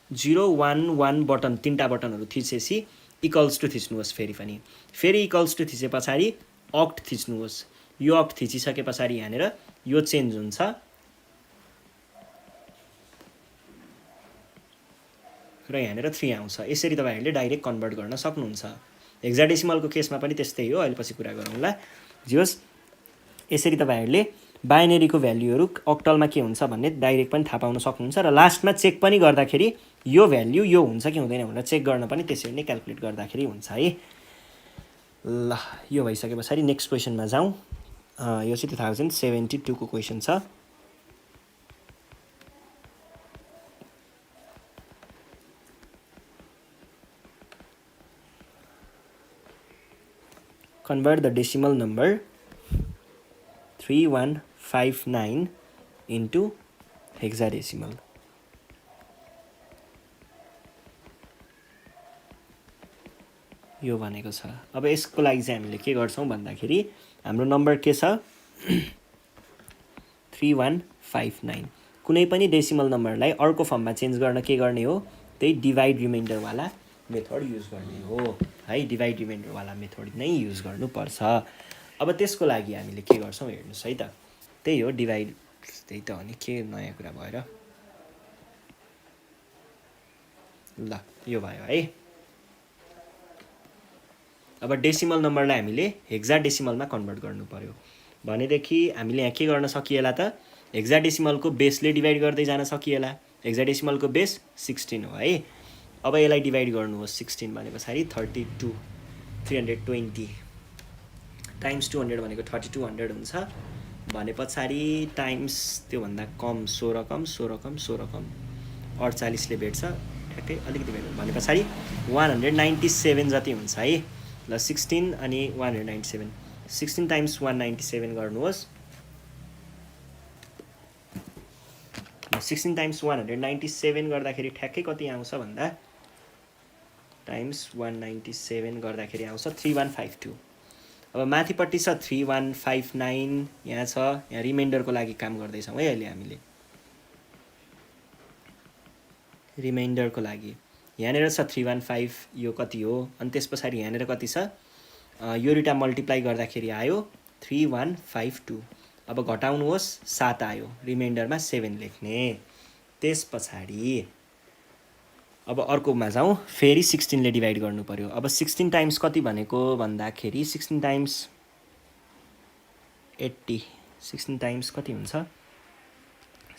011 बटन, 3टा बटनहरू थिचेपछि इक्वल्स टु थिच्नुहोस्, फेरि इक्वल्स टु थिचे पछाडि अक्ट थिच्नुहोस्। यो अक्ट थिचिसके पछाडि यहाँनिर यो चेन्ज हुन्छ र यहाँनिर 3 आउँछ। यसरी तपाईँहरूले डाइरेक्ट कन्भर्ट गर्न सक्नुहुन्छ। हेक्साडेसिमलको केसमा पनि त्यस्तै हो, अहिले पछि कुरा गरौँला। जोस् यसरी तपाईँहरूले बाइनेरीको भ्याल्युहरू अक्टलमा के हुन्छ भन्ने डाइरेक्ट पनि थाहा पाउन सक्नुहुन्छ र लास्टमा चेक पनि गर्दाखेरि यो भ्याल्यु यो हुन्छ कि हुँदैन भनेर चेक गर्न पनि त्यसरी नै क्याल्कुलेट गर्दाखेरि हुन्छ है। ल यो भइसके पछाडि नेक्स्ट क्वेसनमा जाउँ। यो चाहिँ 2072 को क्वेसन छ। Convert the decimal number 3159 into hexadecimal. यो भनेको छ। अब यसको लागि चाहिँ हामीले के गर्छौं भन्दाखेरि हाम्रो नम्बर के छ 3159। कुनै पनि डेसिमल नम्बरलाई अर्को फर्ममा चेन्ज गर्न के गर्ने हो, त्यही डिभाइड रिमाइन्डर वाला मेथड युज गर्ने हो है। डिभाइड रिमाइन्डर वाला मेथड नै युज गर्नुपर्छ। अब त्यसको लागि हामीले के गर्छौँ हेर्नुहोस् है त, त्यही हो डिभाइड, त्यही त हो नि, के नयाँ कुरा भएर। ल यो भयो है। अब डेसिमल नम्बरलाई हामीले हेक्साडेसिमलमा कन्भर्ट गर्नु पर्यो भनेदेखि हामीले यहाँ के गर्न सकिएला त, हेक्साडेसिमलको बेसले डिभाइड गर्दै जान सकिएला। हेक्साडेसिमलको बेस 16 हो है। अब यसलाई डिभाइड गर्नुहोस् 16 भने पछाडि 32 320 टाइम्स 200 भनेको 3200 हुन्छ भने पछाडि टाइम्स त्योभन्दा कम 16 कम 16 कम 16 कम 48ले भेट्छ ठ्याक्कै, अलिकति भेट्छ भने पछाडि 197 जति हुन्छ है। ल 16 अनि 197, 16 टाइम्स 197 गर्नुहोस्। 16 टाइम्स 197 गर्दाखेरि ठ्याक्कै कति आउँछ भन्दा, टाइम्स 197 गर्दाखेरि आउँछ 3152। अब माथिपट्टि छ 3159, यहाँ छ, यहाँ रिमाइन्डरको लागि काम गर्दैछौँ है अहिले हामीले। रिमाइन्डरको लागि यहाँनिर छ 315, यो कति हो, अनि त्यस पछाडि यहाँनिर कति छ, यो दुईवटा मल्टिप्लाई गर्दाखेरि आयो 3152। अब घटाउनुहोस् 7 आयो, रिमाइन्डरमा 7 लेख्ने। त्यस पछाडि अब अर्कोमा जाउँ, फेरि 16ले डिभाइड गर्नु पर्यो। अब 16 टाइम्स कति भनेको भन्दाखेरि 16 टाइम्स 80, 16 टाइम्स कति हुन्छ,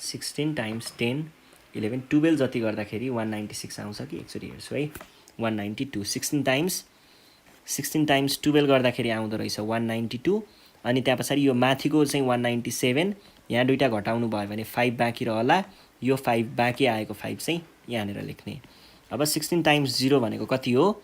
16 टाइम्स 10 11 12 जति गर्दाखेरि 196 आउँछ कि, एकचोटि हेर्छु है, 192। 16 टाइम्स 12 गर्दाखेरि आउँदो रहेछ 192, अनि त्यहाँ पछाडि यो माथिको चाहिँ 197, यहाँ दुईवटा घटाउनु भयो भने 5 बाँकी रहला, यो 5 बाँकी आएको 5 चाहिँ यहाँनिर लेख्ने। अब 16 टाइम्स 0 भनेको कति हो,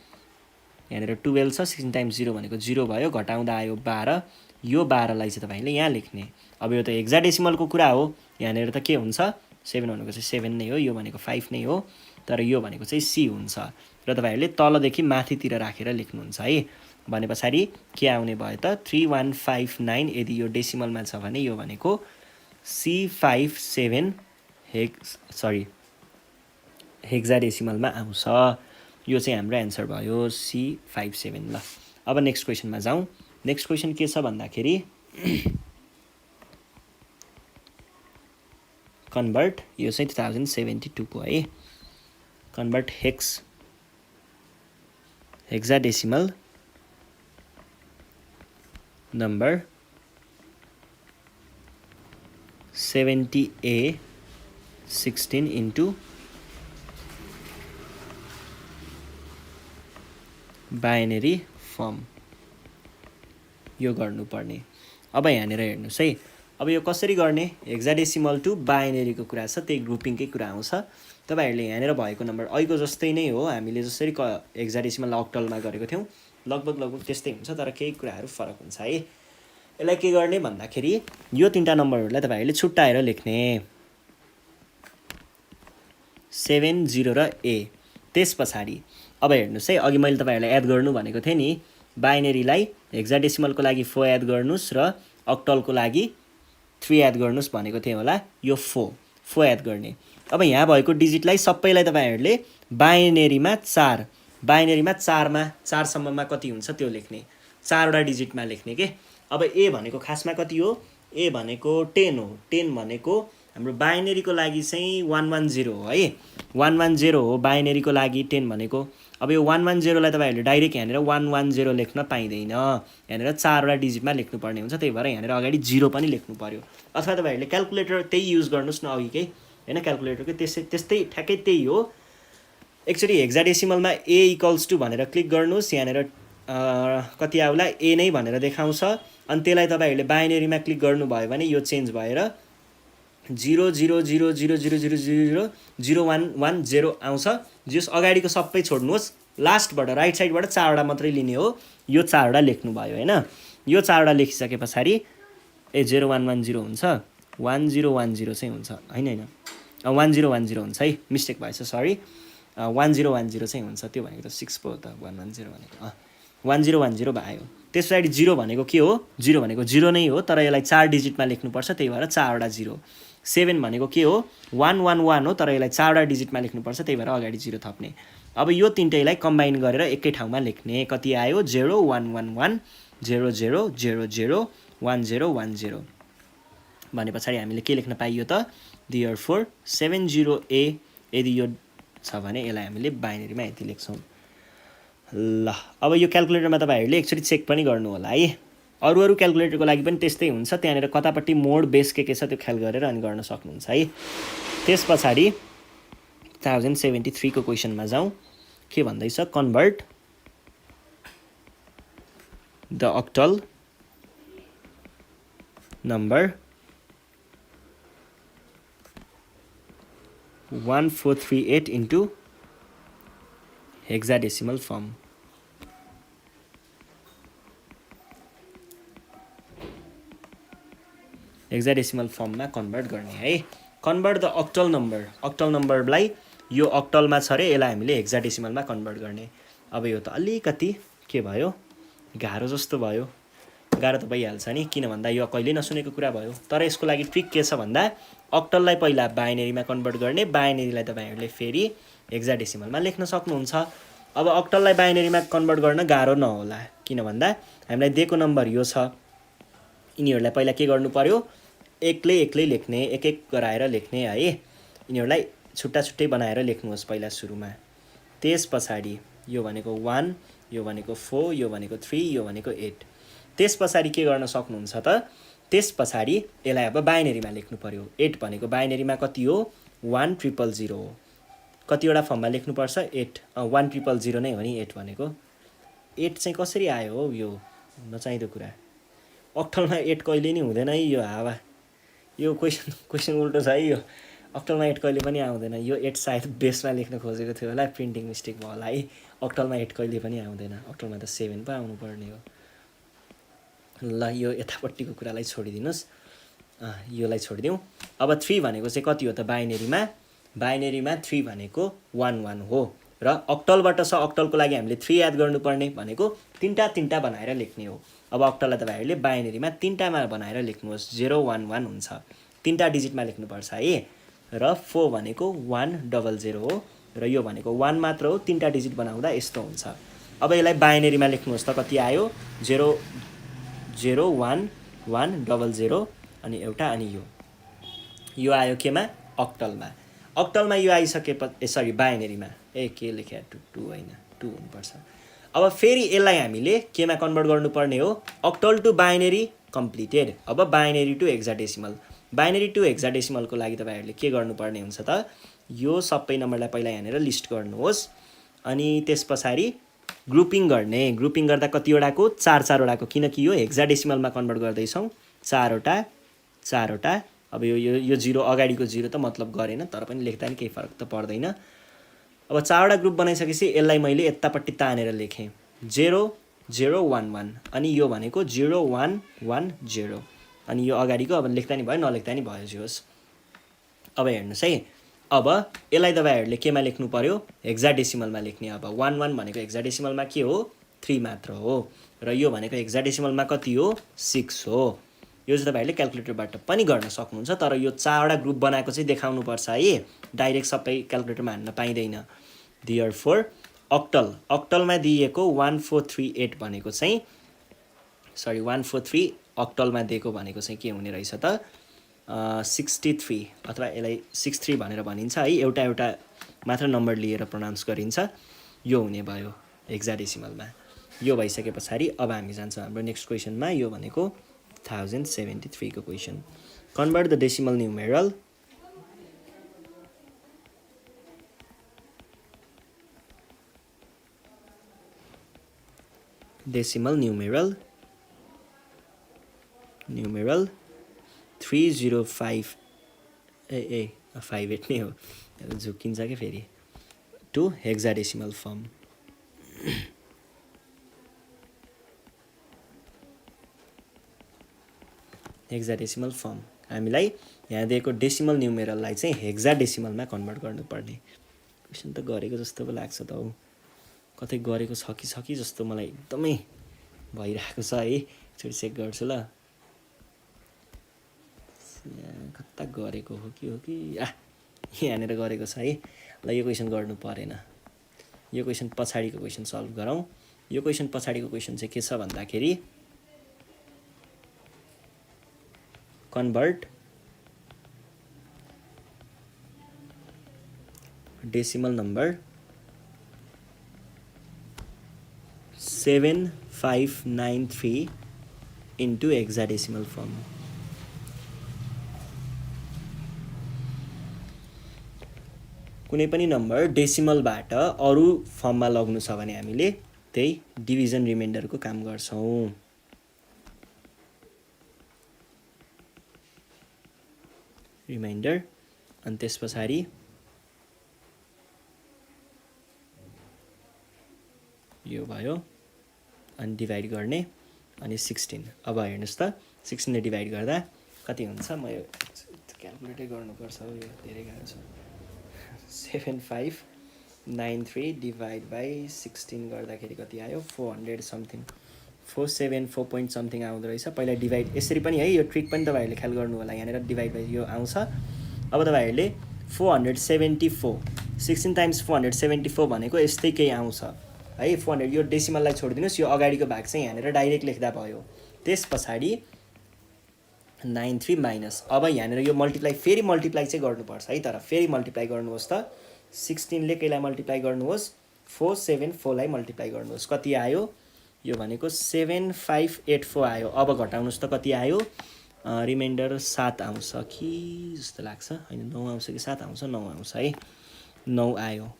यहाँनिर 12 छ, 16 टाइम्स 0 भनेको 0 भयो, घटाउँदा आयो 12, यो 12लाई चाहिँ तपाईँले यहाँ लेख्ने। अब यो त हेक्साडेसिमलको कुरा हो, यहाँनिर त के हुन्छ, 7 भनेको चाहिँ 7 नै हो, यो भनेको 5 नै हो, तर यो भनेको चाहिँ C हुन्छ र तपाईँहरूले तलदेखि माथितिर राखेर लेख्नुहुन्छ है। भने पछाडि के आउने भयो त 3159, यदि यो डेसिमलमा छ भने यो भनेको C57 हेक्साडेसिमलमा आउँछ। यो चाहिँ हाम्रो एन्सर भयो C57। ल अब नेक्स्ट क्वेसनमा जाउँ। नेक्स्ट क्वेसन के छ भन्दाखेरि कन्भर्ट, यो चाहिँ 2072 को है, convert hexadecimal number 70A16 into binary form, यो गर्नुपर्ने। अब यहाँनिर हेर्नुहोस् है, अब यो कसरी गर्ने, हेक्साडेसिमल टु बाइनरीको कुरा छ, त्यही ग्रुपिङकै कुरा आउँछ। तपाईँहरूले यहाँनिर भएको नम्बर अहिलेको जस्तै नै हो, हामीले जसरी हेक्साडेसिमल अक्टलमा गरेको थियौँ लगभग त्यस्तै हुन्छ, तर केही कुराहरू फरक हुन्छ है। यसलाई के गर्ने भन्दाखेरि यो तीनटा नम्बरहरूलाई तपाईँहरूले छुट्टाएर लेख्ने, 7 0 र A। त्यस पछाडि अब हेर्नुहोस् है, अघि मैले तपाईँहरूलाई याद गर्नु भनेको थिएँ नि, बाइनरीलाई हेक्साडेसिमलको लागि 4 याद गर्नुहोस् र अक्टलको लागि 3 याद गर्नुहोस् भनेको थिएँ होला। यो 4 याद गर्ने। अब यहाँ भएको डिजिटलाई सबैलाई तपाईँहरूले बाइनरीमा 4सम्ममा कति हुन्छ त्यो लेख्ने, 4वटा डिजिटमा लेख्ने के। अब ए भनेको खासमा कति हो, ए भनेको 10 हो, 10 भनेको हाम्रो बाइनरीको लागि चाहिँ 110 हो है, 110 हो बाइनरीको लागि 10 भनेको। अब यो 110लाई तपाईँहरूले डाइरेक्ट यहाँनिर 110 लेख्न पाइँदैन, यहाँनिर 4वटा डिजिटमा लेख्नुपर्ने हुन्छ, त्यही भएर यहाँनिर अगाडि 0 पनि लेख्नु पर्यो। अथवा तपाईँहरूले क्यालकुलेटर त्यही युज गर्नुहोस् न अघिकै होइन, क्यालकुलेटरकै त्यस्तै ठ्याक्कै त्यही हो। एकचोटि हेक्साडेसिमलमा A = भनेर क्लिक गर्नुहोस्, यहाँनिर कति आउला A नै भनेर देखाउँछ, अनि त्यसलाई तपाईँहरूले बाइनरीमा क्लिक गर्नुभयो भने यो चेन्ज भएर 00000000110 आउँछ। जस अगाडिको सबै छोड्नुहोस्, लास्टबाट राइट साइडबाट 4वटा मात्रै लिने हो, यो 4वटा लेख्नुभयो होइन। यो 4वटा लेखिसके पछाडि 0110 हुन्छ, 1010 चाहिँ हुन्छ होइन 1010 हुन्छ है, मिस्टेक भएछ सरी, 1010 चाहिँ हुन्छ, त्यो भनेको त 6 पो त 110 भनेको 1010 भयो। त्यस पछाडि 0 भनेको के हो, 0 भनेको 0 नै हो, तर यसलाई 4 डिजिटमा लेख्नुपर्छ, त्यही भएर 4वटा 0। 7 भनेको के हो, 111 हो, तर यसलाई 4वटा डिजिटमा लेख्नुपर्छ, त्यही भएर अगाडि 0 थप्ने। अब यो तीनटैलाई कम्बाइन गरेर एकै ठाउँमा लेख्ने, कति आयो 0111 00001010 भने पछाडि हामीले के लेख्न पाइयो त देयरफोर 70A यदि यो छ भने यसलाई हामीले बाइनरीमा यति लेख्छौँ। ल अब यो क्याल्कुलेटरमा तपाईँहरूले एकचोटि चेक पनि गर्नु होला है। अरू क्याल्कुलेटरको लागि पनि त्यस्तै हुन्छ, त्यहाँनिर कतापट्टि मोड बेस के छ त्यो ख्याल गरेर अनि गर्न सक्नुहुन्छ है। त्यस पछाडि 1073 को क्वेसनमा जाउँ। के भन्दैछ, convert the actual number 1438 into hexadecimal form. Hexadecimal फर्ममा कन्भर्ट गर्ने है। कन्भर्ट द अक्टल नम्बरलाई यो अक्टलमा छ रे, यसलाई हामीले हेक्साडेसिमलमा कन्भर्ट गर्ने। अब यो त अलिकति के भयो, गाह्रो जस्तो भयो। गाह्रो त भइहाल्छ नि, किन भन्दा यो कहिले नसुनेको कुरा भयो। तर यसको लागि ट्रिक के छ भन्दा अक्टललाई पहिला बाइनरीमा कन्भर्ट गर्ने, बाइनरीलाई तपाईँहरूले फेरि हेक्साडेसिमलमा लेख्न सक्नुहुन्छ। अब अक्टललाई बाइनरीमा कन्भर्ट गर्न गाह्रो नहोला, किन भन्दा हामीलाई दिएको नम्बर यो छ। यिनीहरूलाई पहिला के गर्नु पर्यो, एक्लै लेख्ने, एक गराएर लेख्ने है। यिनीहरूलाई छुट्टा छुट्टै बनाएर लेख्नुहोस् पहिला सुरुमा। त्यस पछाडि यो भनेको 1, यो भनेको 4, यो भनेको 3, यो भनेको 8। त्यस पछाडि के गर्न सक्नुहुन्छ त, त्यस पछाडि यसलाई अब बाइनरीमा लेख्नु पर्यो। 8 भनेको बाइनरीमा कति हो, 1000 हो। कतिवटा फर्ममा लेख्नुपर्छ, 8 1000 नै हो नि 8 भनेको। 8 चाहिँ कसरी आयो हो, यो नचाहिँदो कुरा। अक्टलमा 8 कहिले नि हुँदैन है, यो हावा। यो क्वेसन उल्टो छ है। यो अक्टलमा 8 कहिले पनि आउँदैन। यो 8 सायद बेसमा लेख्न खोजेको थियो होला, प्रिन्टिङ मिस्टेक भयो होला है। अक्टलमा 8 कहिले पनि आउँदैन, अक्टलमा त 7 पो आउनुपर्ने हो। ल यो यतापट्टिको कुरालाई छोडिदिनुहोस्, योलाई छोडिदिउँ। अब 3 भनेको चाहिँ कति हो त बाइनरीमा 3 भनेको 11 हो। र अक्टलबाट छ, अक्टलको लागि हामीले 3 याद गर्नुपर्ने भनेको तिनवटा बनाएर लेख्ने हो। अब अक्टललाई तपाईँहरूले बाइनरीमा 3टामा बनाएर लेख्नुहोस्, 011 हुन्छ। 3टा डिजिटमा लेख्नुपर्छ है। र 4 भनेको 100 हो, र यो भनेको 1 मात्र हो। 3टा डिजिट बनाउँदा यस्तो हुन्छ। अब यसलाई बाइनरीमा लेख्नुहोस् त कति आयो, 00110 अनि एउटा, अनि यो आयो केमा, अक्टलमा यो आइसकेपछि सरी बाइनरीमा के लेख्या 2 होइन 2 हुनुपर्छ। अब फेरि यसलाई हामीले केमा कन्भर्ट गर्नुपर्ने हो, अक्टल टु बाइनरी कम्प्लिटेड। अब बाइनरी टु हेक्साडेसिमलको लागि तपाईँहरूले के गर्नुपर्ने हुन्छ त, यो सबै नम्बरलाई पहिला यहाँनिर लिस्ट गर्नुहोस्। अनि त्यस पछाडि ग्रुपिङ गर्दा कतिवटाको, 4-4वटाको, किनकि यो हेक्साडेसिमलमा कन्भर्ट गर्दैछौँ। 4वटा। अब यो 0 अगाडिको 0 त मतलब गरेन, तर पनि लेख्दा नि केही फरक त पर्दैन। अब 4वटा ग्रुप बनाइसकेपछि यसलाई मैले यतापट्टि तानेर लेखेँ 0011, अनि यो भनेको 0110, अनि यो अगाडिको अब लेख्दा नि भयो, नलेख्दा नि भयो, जे होस्। अब हेर्नुहोस् है, अब यसलाई तपाईँहरूले केमा लेख्नु पर्यो, हेक्साडेसिमलमा लेख्ने। अब 11 भनेको हेक्साडेसिमलमा के हो, 3 मात्र हो। र यो भनेको हेक्साडेसिमलमा कति हो, 6 हो। यो चाहिँ तपाईँहरूले क्याल्कुलेटरबाट पनि गर्न सक्नुहुन्छ, तर यो 4वटा ग्रुप बनाएको चाहिँ देखाउनुपर्छ है। डाइरेक्ट सबै क्याल्कुलेटरमा हान्न पाइँदैन। देयरफोर अक्टलमा दिएको 1438 भनेको चाहिँ 1438 अक्टलमा दिएको भनेको चाहिँ के हुने रहेछ त, 63 अथवा यसलाई 63 भनेर भनिन्छ है। एउटा मात्र नम्बर लिएर प्रोनाउन्स गरिन्छ, यो हुने भयो हेक्साडेसिमलमा। यो भइसके पछाडि अब हामी जान्छौँ हाम्रो नेक्स्ट क्वेसनमा। यो भनेको 1073 को question. Convert the decimal numeral numeral 305 58 नै हो, झुकिन्छ क्या फेरि, to hexadecimal form. Hexadecimal form हामीलाई यहाँ दिएको डेसिमल न्युमेरललाई चाहिँ हेक्साडेसिमलमा कन्भर्ट गर्नुपर्ने। क्वेसन त गरेको जस्तो पो लाग्छ त हौ, कतै गरेको छ कि जस्तो मलाई एकदमै भइरहेको छ है। एकचोटि चेक गर्छु ल, कता गरेको हो कि यहाँनिर गरेको छ है। ल यो क्वेसन गर्नु परेन, यो क्वेसन पछाडिको क्वेसन सल्भ गरौँ। यो क्वेसन पछाडिको क्वेसन चाहिँ के छ भन्दाखेरि convert decimal number 7593 into hexadecimal form. कुनै पनि नम्बर डेसिमलबाट अरू फर्ममा लग्नु छ भने हामीले त्यही डिभिजन रिमाइन्डरको काम गर्छौँ। रिमाइन्डर अनि त्यस पछाडि यो भयो अनि डिभाइड गर्ने अनि 16। अब हेर्नुहोस् त 16 ले डिभाइड गर्दा कति हुन्छ? म यो क्याल्कुलेटै गर्नुपर्छ, यो धेरै गाह्रो छ। 7593 डिभाइड बाई 16 गर्दाखेरि कति आयो? 400 समथिङ, 474 पोइन्ट समथिङ आउँदो रहेछ। पहिला डिभाइड यसरी पनि है, यो ट्रिक पनि तपाईँहरूले ख्याल गर्नु होला। यहाँनिर डिभाइड बाई यो आउँछ। अब तपाईँहरूले 474 16 टाइम्स 474 भनेको यस्तै केही आउँछ है। 400 यो डेसिमललाई छोडिदिनुहोस्, यो अगाडिको भाग चाहिँ यहाँनिर डाइरेक्ट लेख्दा भयो। त्यस पछाडि 93 माइनस, अब यहाँनिर यो मल्टिप्लाई फेरि मल्टिप्लाई चाहिँ गर्नुपर्छ है। तर फेरि मल्टिप्लाई गर्नुहोस् त, 16 ले केलाई मल्टिप्लाई गर्नुहोस्? 474 लाई मल्टिप्लाई गर्नुहोस्। कति आयो? यो भनेको 7584 आयो। अब घटाउनुहोस् त कति आयो? रिमाइन्डर 7 आउँछ कि जस्तो लाग्छ, होइन 9 आउँछ कि 7 आउँछ? 9 आउँछ है, 9 आयो।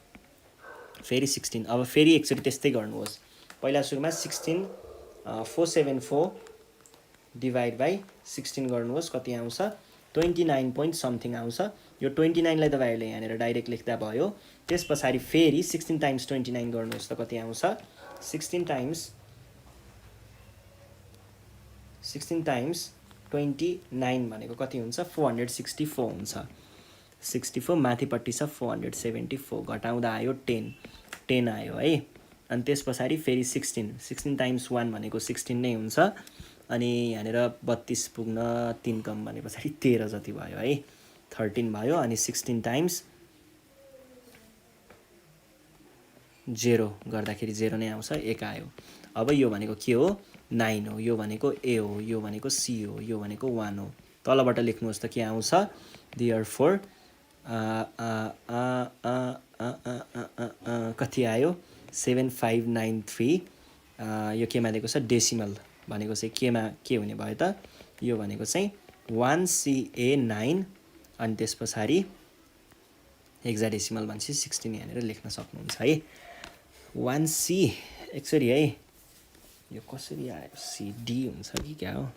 फेरि 16, अब फेरि एकचोटि त्यस्तै गर्नुहोस्। पहिला सुरुमा 16 474 डिभाइड बाई 16 गर्नुहोस्, कति आउँछ? 29 पोइन्ट समथिङ आउँछ। यो 29 लाई तपाईँहरूले यहाँनिर डाइरेक्ट लेख्दा भयो। त्यस पछाडि फेरि 16 टाइम्स 29 गर्नुहोस् त कति आउँछ? 16 टाइम्स 29 भनेको कति हुन्छ? 464 हुन्छ। 64 माथिपट्टि छ 474, घटाउँदा आयो 10 आयो है। अनि त्यस पछाडि फेरि 16 टाइम्स 1 भनेको 16 नै हुन्छ। अनि यहाँनिर 32 पुग्न 3 कम भने पछाडि 13 जति भयो है, 13 भयो। अनि 16 टाइम्स 0 गर्दाखेरि 0 नै आउँछ, 1 आयो। अब यो भनेको के हो? 9 हो। यो भनेको ए हो, यो भनेको सी हो, यो भनेको 1 हो। तलबाट लेख्नुहोस् त के आउँछ? देयरफोर कति आयो? 7593। यो केमा दिएको छ? डेसिमल भनेको चाहिँ केमा के हुने भयो त? यो भनेको चाहिँ 1CA9 अनि त्यस पछाडि हेक्साडेसिमल भनेपछि 16 यहाँनिर लेख्न सक्नुहुन्छ है। 1C एकचोटि है, यो कसरी आयो? CD हुन्छ कि क्या हो?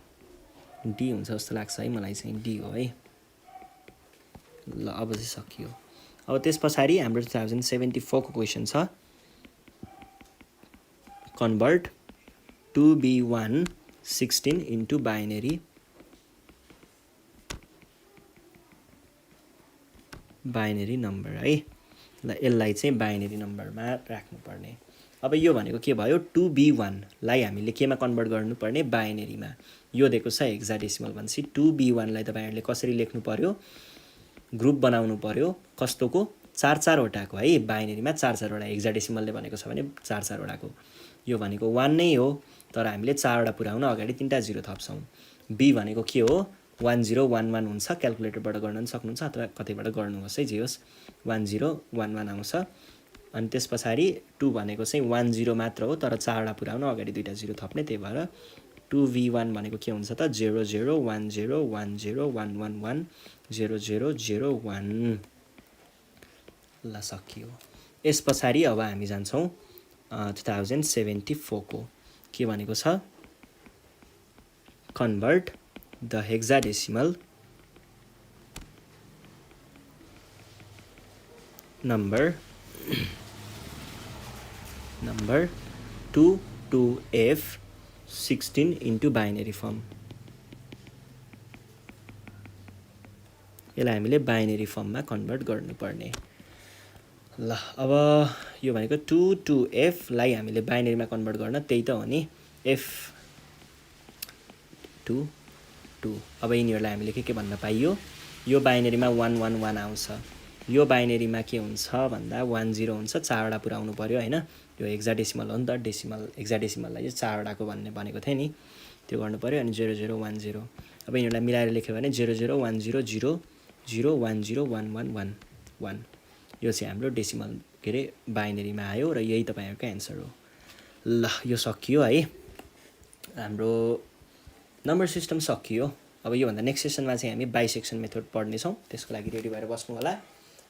D हुन्छ जस्तो लाग्छ है मलाई चाहिँ, D हो है। ल अब चाहिँ सकियो। अब त्यस पछाडि हाम्रो 2074 को क्वेसन छ, convert 2B116 into binary number है। ल यसलाई चाहिँ बाइनेरी नम्बरमा राख्नुपर्ने। अब यो भनेको के भयो? 2B1 लाई हामीले केमा कन्भर्ट गर्नुपर्ने? बाइनेरीमा। यो दिएको छ हेक्साडेसिमल भनेपछि 2B1 लाई तपाईँहरूले कसरी लेख्नु पर्यो? ग्रुप बनाउनु पर्यो। कस्तोको? 4 वटाको है। बाइनेरीमा 4 वटा, हेक्साडेसिमलले भनेको छ भने 4 वटाको। यो भनेको 1 नै हो, तर हामीले 4 वटा पुर्याउन अगाडि 3टा 0 थप्छौँ। बी भनेको के हो? 1011 हुन्छ। क्याल्कुलेटरबाट गर्न पनि सक्नुहुन्छ अथवा कतैबाट गर्नुहोस् है, जे होस्। 1011 आउँछ। अनि त्यस पछाडि 2 भनेको चाहिँ 10 मात्र हो, तर 4 वटा पुर्याउन अगाडि 2टा 0 थप्ने। त्यही भएर 2V1 भनेको के हुन्छ त? 00101011 0001। ल सकियो। यस पछाडि अब हामी जान्छौँ 2074 को। के भनेको छ? Convert the hexadecimal number 2 to F16 into binary form. यसलाई हामीले बाइनेरी फर्ममा कन्भर्ट गर्नुपर्ने। ल अब यो भनेको 2 to F लाई हामीले बाइनेरीमा कन्भर्ट गर्न, त्यही त हो नि, F2 2। अब यिनीहरूलाई हामीले के भन्न पाइयो? यो बाइनेरीमा 111 आउँछ, यो बाइनेरीमा के हुन्छ भन्दा 10 हुन्छ। 4 वटा पुर्याउनु पर्यो होइन। यो हेक्साडेसिमल हो नि त, हेक्साडेसिमललाई चाहिँ 4 वटाको भनेको थिएँ नि, त्यो गर्नु पर्यो। अनि 0010। अब यिनीहरूलाई मिलाएर लेख्यो भने 00100010111 यो चाहिँ हाम्रो डेसिमल के अरे बाइनरीमा आयो र यही तपाईँहरूको एन्सर हो। ल यो सकियो है, हाम्रो नम्बर सिस्टम सकियो। अब योभन्दा नेक्स्ट सेसनमा चाहिँ हामी बाइसेक्सन मेथड पढ्नेछौँ, त्यसको लागि रेडी भएर बस्नु होला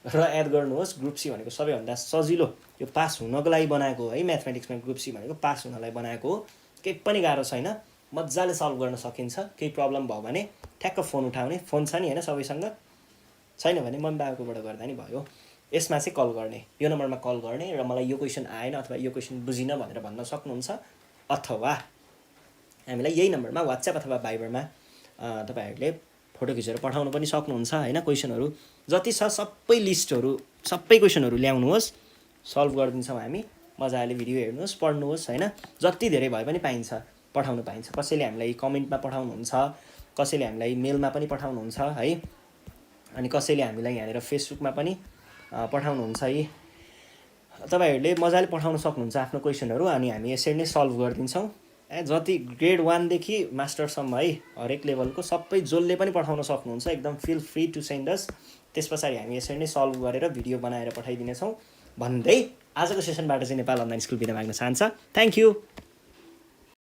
र याद गर्नुहोस् ग्रुप सी भनेको सबैभन्दा सजिलो, यो पास हुनको लागि बनाएको है, म्याथमेटिक्समा ग्रुप सी भनेको पास हुनलाई बनाएको हो, केही पनि गाह्रो छैन, मजाले सल्भ गर्न सकिन्छ। केही प्रब्लम भयो भने ठ्याक्क फोन उठाउने, फोन छ नि होइन सबैसँग, छैन भने मम्मी बाबाकोबाट गर्दा नि भयो। यसमा चाहिँ कल गर्ने, यो नम्बरमा कल गर्ने र मलाई यो क्वेसन आएन अथवा यो क्वेसन बुझिनँ भनेर भन्न सक्नुहुन्छ, अथवा हामीलाई यही नम्बरमा वाट्सएप अथवा भाइबरमा तपाईँहरूले फोटो खिचेर पठाउनु पनि सक्नुहुन्छ होइन। क्वेसनहरू जति छ सबै लिस्टहरू सबै क्वेसनहरू ल्याउनुहोस्, सल्भ गरिदिन्छौँ हामी। मजाले भिडियो हेर्नुहोस्, पढ्नुहोस् होइन, जति धेरै भए पनि पाइन्छ, पठाउनु पाइन्छ। कसैले हामीलाई कमेन्टमा पठाउनुहुन्छ, कसैले हामीलाई मेलमा पनि पठाउनुहुन्छ है, अनि कसैले हामीलाई यहाँनिर फेसबुकमा पनि पठाउनुहुन्छ है। तपाईँहरूले मजाले पठाउन सक्नुहुन्छ आफ्नो क्वेसनहरू, अनि हामी यसरी नै सल्भ गरिदिन्छौँ। जति ग्रेड 1 देखि मास्टरसम्म है, हरेक लेभलको सबै जसले पनि पठाउन सक्नुहुन्छ, एकदम फिल फ्री टु सेन्ड अस। त्यस पछाडि हामी यसरी नै सल्भ गरेर भिडियो बनाएर पठाइदिनेछौँ भन्दै आजको सेसनबाट चाहिँ नेपाल अनलाइन स्कुल बिदा माग्न चाहन्छ। Thank you.